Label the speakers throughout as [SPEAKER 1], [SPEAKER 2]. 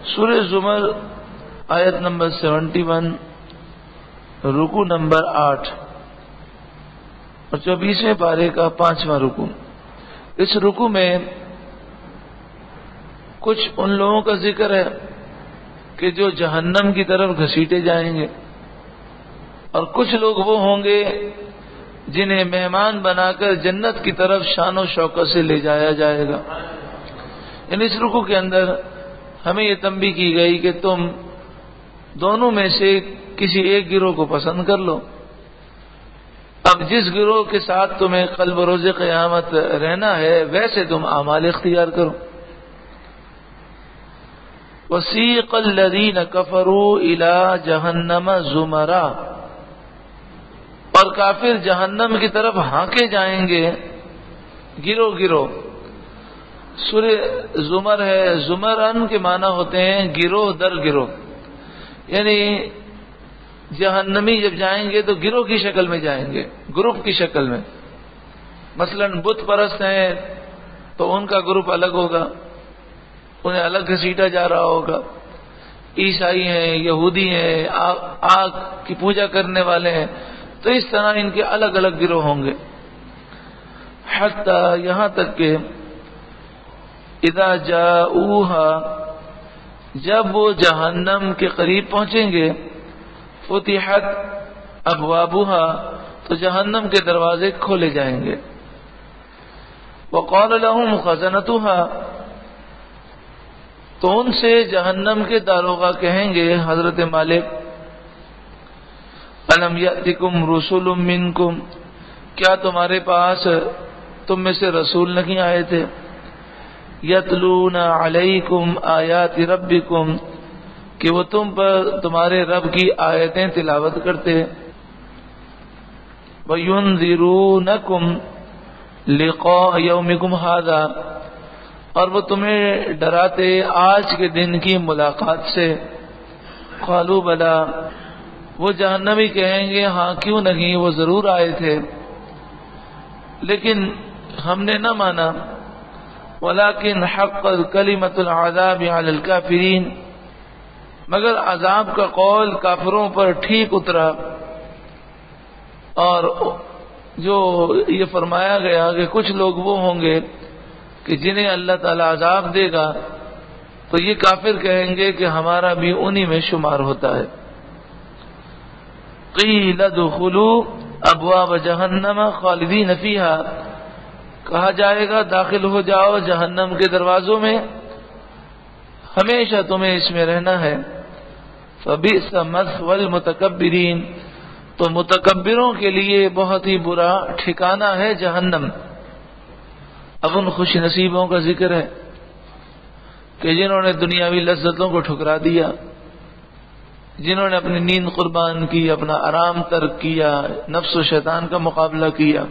[SPEAKER 1] سورہ زمر آیت نمبر 71 رکوع نمبر 8 اور 24ویں پارے کا 5واں رکوع. اس رکوع میں کچھ ان لوگوں کا ذکر ہے کہ جو جہنم کی طرف گھسیٹے جائیں گے، اور کچھ لوگ وہ ہوں گے جنہیں مہمان بنا کر جنت کی طرف شان و شوکت سے لے جایا جائے گا. اس رکوع کے اندر ہمیں یہ تنبیہ کی گئی کہ تم دونوں میں سے کسی ایک گروہ کو پسند کر لو. اب جس گروہ کے ساتھ تمہیں کل بروز قیامت رہنا ہے ویسے تم اعمال اختیار کرو. وسیق الذین کفروا الی جہنم زمرا، اور کافر جہنم کی طرف ہانکے جائیں گے گروہ گروہ. سورہ زمر ہے، زمرن کے معنی ہوتے ہیں گروہ در گروہ، یعنی جہنمی جب جائیں گے تو گروہ کی شکل میں جائیں گے، گروپ کی شکل میں. مثلا بت پرست ہیں تو ان کا گروپ الگ ہوگا، انہیں الگ گھسیٹا جا رہا ہوگا. عیسائی ہیں، یہودی ہیں، آگ کی پوجا کرنے والے ہیں، تو اس طرح ان کے الگ الگ گروہ ہوں گے. حتی یہاں تک کہ اذا جاؤوها، جب وہ جہنم کے قریب پہنچیں گے، فتحت ابوابها، تو جہنم کے دروازے کھولے جائیں گے. وقال لهم خزنتها، تو ان سے جہنم کے داروغہ کہیں گے حضرت مالک، الم یأتکم رسول منکم، کیا تمہارے پاس تم میں سے رسول نہیں آئے تھے؟ یتلون علیکم آیات ربکم، کہ وہ تم پر تمہارے رب کی آیتیں تلاوت کرتے. وینذرونکم لقاء یومکم ھذا، اور وہ تمہیں ڈراتے آج کے دن کی ملاقات سے. قالوا بلا، وہ جہنمی کہیں گے ہاں کیوں نہیں، وہ ضرور آئے تھے لیکن ہم نے نہ مانا. ولكن حقت کلمۃ العذاب علی الکافرین، مگر عذاب کا قول کافروں پر ٹھیک اترا. اور جو یہ فرمایا گیا کہ کچھ لوگ وہ ہوں گے کہ جنہیں اللہ تعالی عذاب دے گا تو یہ کافر کہیں گے کہ ہمارا بھی انہی میں شمار ہوتا ہے. قیل ادخلوا ابواب جہنم خالدین فیہا، کہا جائے گا داخل ہو جاؤ جہنم کے دروازوں میں، ہمیشہ تمہیں اس میں رہنا ہے. فبئس مثوى المتکبرین، تو متکبروں کے لیے بہت ہی برا ٹھکانہ ہے جہنم. اب ان خوش نصیبوں کا ذکر ہے کہ جنہوں نے دنیاوی لذتوں کو ٹھکرا دیا، جنہوں نے اپنی نیند قربان کی، اپنا آرام ترک کیا، نفس و شیطان کا مقابلہ کیا،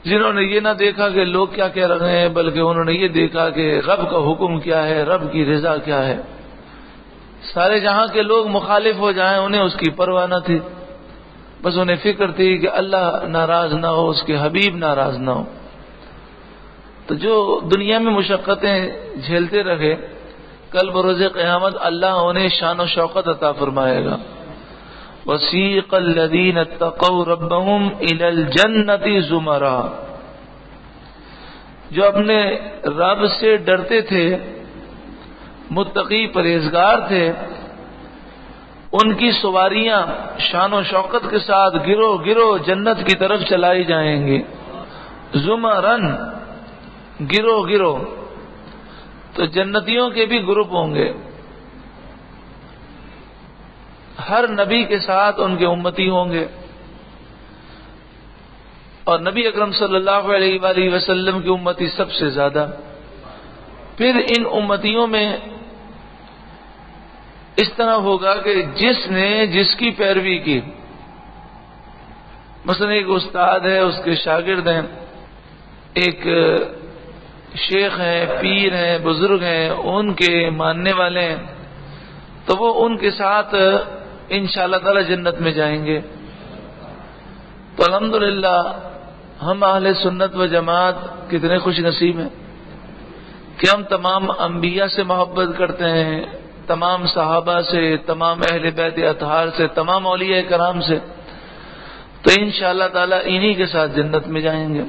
[SPEAKER 1] جنہوں نے یہ نہ دیکھا کہ لوگ کیا کہہ رہے ہیں بلکہ انہوں نے یہ دیکھا کہ رب کا حکم کیا ہے، رب کی رضا کیا ہے. سارے جہاں کے لوگ مخالف ہو جائیں انہیں اس کی پرواہ نہ تھی، بس انہیں فکر تھی کہ اللہ ناراض نہ ہو، اس کے حبیب ناراض نہ ہو. تو جو دنیا میں مشقتیں جھیلتے رہے، کل بروز قیامت اللہ انہیں شان و شوکت عطا فرمائے گا. وسیق الذین اتقوا ربهم الی الجنۃ زمرا، جو اپنے رب سے ڈرتے تھے، متقی پرہیزگار تھے، ان کی سواریاں شان و شوکت کے ساتھ گروہ گروہ جنت کی طرف چلائی جائیں گی. زمرن، گروہ گروہ، تو جنتیوں کے بھی گروپ ہوں گے. ہر نبی کے ساتھ ان کے امتی ہوں گے، اور نبی اکرم صلی اللہ علیہ وآلہ وسلم کی امتی سب سے زیادہ. پھر ان امتیوں میں اس طرح ہوگا کہ جس نے جس کی پیروی کی، مثلا ایک استاد ہے، اس کے شاگرد ہیں، ایک شیخ ہیں، پیر ہیں، بزرگ ہیں، ان کے ماننے والے ہیں، تو وہ ان کے ساتھ انشاءاللہ تعالی جنت میں جائیں گے. تو الحمدللہ ہم اہل سنت و جماعت کتنے خوش نصیب ہیں کہ ہم تمام انبیاء سے محبت کرتے ہیں، تمام صحابہ سے، تمام اہل بیت اطہار سے، تمام اولیاء کرام سے، تو انشاءاللہ تعالی انہی کے ساتھ جنت میں جائیں گے۔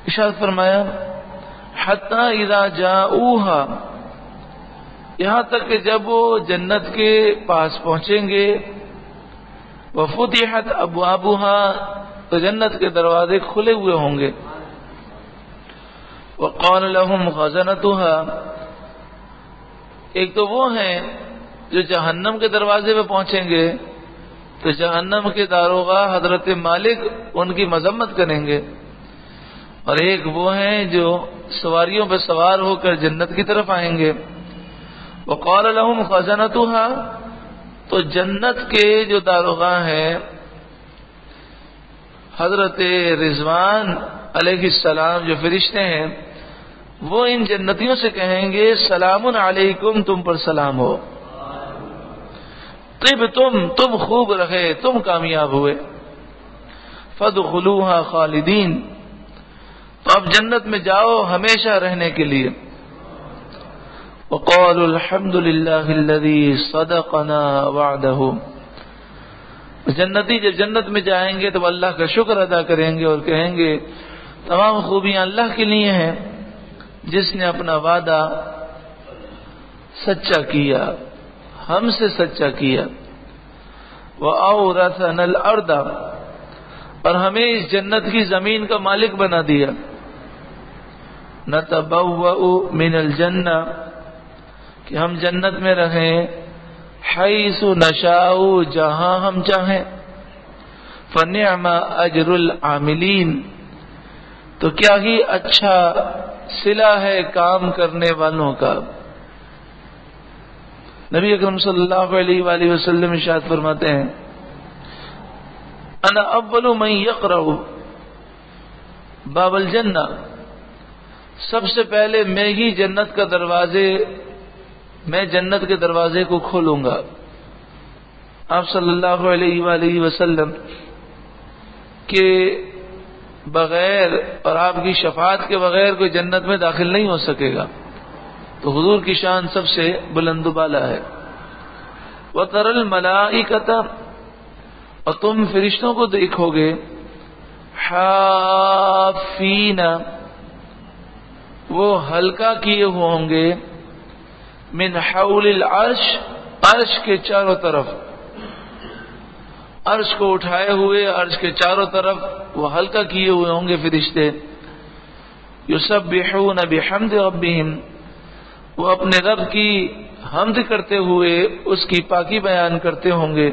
[SPEAKER 1] ارشاد فرمایا حتی اذا جاؤوہا، یہاں تک کہ جب وہ جنت کے پاس پہنچیں گے، وفتحت ابوابہا، تو جنت کے دروازے کھلے ہوئے ہوں گے، وقال لهم خزنتها، ایک تو وہ ہیں جو جہنم کے دروازے پہ پہنچیں گے تو جہنم کے داروغہ حضرت مالک ان کی مذمت کریں گے، اور ایک وہ ہیں جو سواریوں پہ سوار ہو کر جنت کی طرف آئیں گے۔ وقال لهم خزنتها، تو جنت کے جو داروغہ ہیں حضرت رضوان علیہ السلام جو فرشتے ہیں، وہ ان جنتیوں سے کہیں گے سلام علیکم، تم پر سلام ہو، طب تم خوب رہے، تم کامیاب ہوئے، فادخلوها خالدین، تو اب جنت میں جاؤ ہمیشہ رہنے کے لیے۔ وقالوا الحمد للہ الذی صدقنا وعدہ، جنتی جب جنت میں جائیں گے تو اللہ کا شکر ادا کریں گے اور کہیں گے تمام خوبیاں اللہ کے لیے ہیں جس نے اپنا وعدہ سچا کیا، ہم سے سچا کیا۔ وَأَوْرَثَنَا الْأَرْضَ، اور ہمیں اس جنت کی زمین کا مالک بنا دیا۔ نَتَبَوَّأُ مِنَ الْجَنَّةِ، کہ ہم جنت میں رہیں، حیث نشاء، جہاں ہم چاہیں، فَنِعْمَ أَجْرُ الْعَامِلِينَ، تو کیا ہی اچھا صلہ ہے کام کرنے والوں کا۔ نبی اکرم صلی اللہ علیہ وآلہ وسلم ارشاد فرماتے ہیں انا اول من یقرأ باب الجنہ، سب سے پہلے میں ہی جنت کے دروازے کو کھولوں گا۔ آپ صلی اللہ علیہ وآلہ وسلم کے بغیر اور آپ کی شفاعت کے بغیر کوئی جنت میں داخل نہیں ہو سکے گا، تو حضور کی شان سب سے بلند و بالا ہے۔ وَتَرَى الْمَلَائِكَةَ، اور تم فرشتوں کو دیکھو گے، حافین، وہ ہلکا کیے ہوں گے، من حول العرش، عرش کے چاروں طرف، عرش کو اٹھائے ہوئے عرش کے چاروں طرف وہ ہلکا کیے ہوئے ہوں گے فرشتے۔ یسبحون بحمد ربہم، وہ اپنے رب کی حمد کرتے ہوئے اس کی پاکی بیان کرتے ہوں گے۔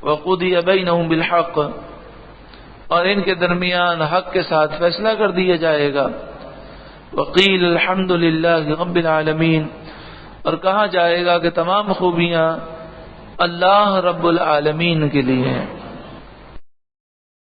[SPEAKER 1] وقضی بینہم بالحق، اور ان کے درمیان حق کے ساتھ فیصلہ کر دیا جائے گا۔ وقیل الحمد للہ رب العالمین، اور کہا جائے گا کہ تمام خوبیاں اللہ رب العالمین کے لیے ہیں۔